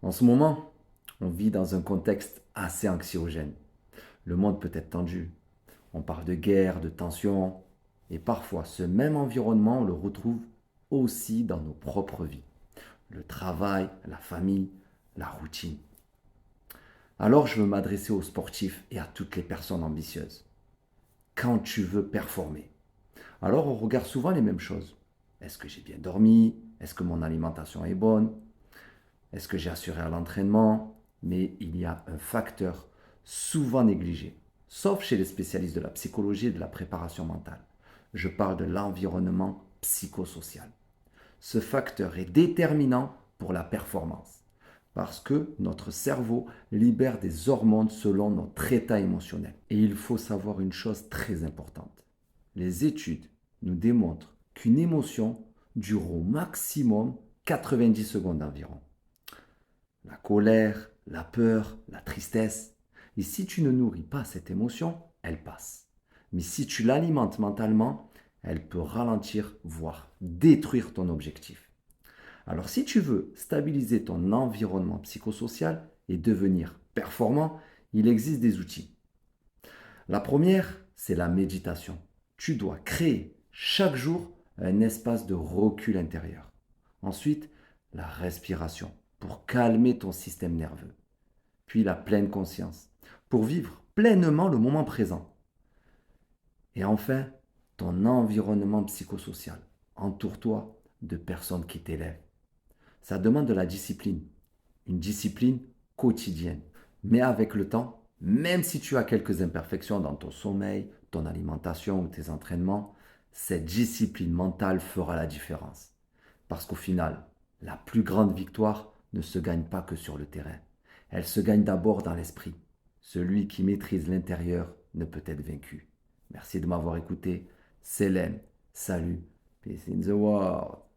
En ce moment, on vit dans un contexte assez anxiogène. Le monde peut être tendu. On parle de guerre, de tension, et parfois ce même environnement, on le retrouve aussi dans nos propres vies. Le travail, la famille, la routine. Alors je veux m'adresser aux sportifs et à toutes les personnes ambitieuses. Quand tu veux performer, alors on regarde souvent les mêmes choses. Est-ce que j'ai bien dormi? Est-ce que mon alimentation est bonne? Est-ce que j'ai assuré à l'entraînement? Mais il y a un facteur souvent négligé, sauf chez les spécialistes de la psychologie et de la préparation mentale. Je parle de l'environnement psychosocial. Ce facteur est déterminant pour la performance parce que notre cerveau libère des hormones selon notre état émotionnel. Et il faut savoir une chose très importante. Les études nous démontrent qu'une émotion dure au maximum 90 secondes environ. La colère, la peur, la tristesse. Et si tu ne nourris pas cette émotion, elle passe. Mais si tu l'alimentes mentalement, elle peut ralentir, voire détruire ton objectif. Alors si tu veux stabiliser ton environnement psychosocial et devenir performant, il existe des outils. La première, c'est la méditation. Tu dois créer chaque jour un espace de recul intérieur. Ensuite, la respiration pour calmer ton système nerveux. Puis la pleine conscience pour vivre pleinement le moment présent. Et enfin, ton environnement psychosocial. Entoure-toi de personnes qui t'élèvent. Ça demande de la discipline, une discipline quotidienne. Mais avec le temps, même si tu as quelques imperfections dans ton sommeil, ton alimentation ou tes entraînements, cette discipline mentale fera la différence. Parce qu'au final, la plus grande victoire ne se gagne pas que sur le terrain. Elle se gagne d'abord dans l'esprit. Celui qui maîtrise l'intérieur ne peut être vaincu. Merci de m'avoir écouté. C'est Salut. Peace in the world.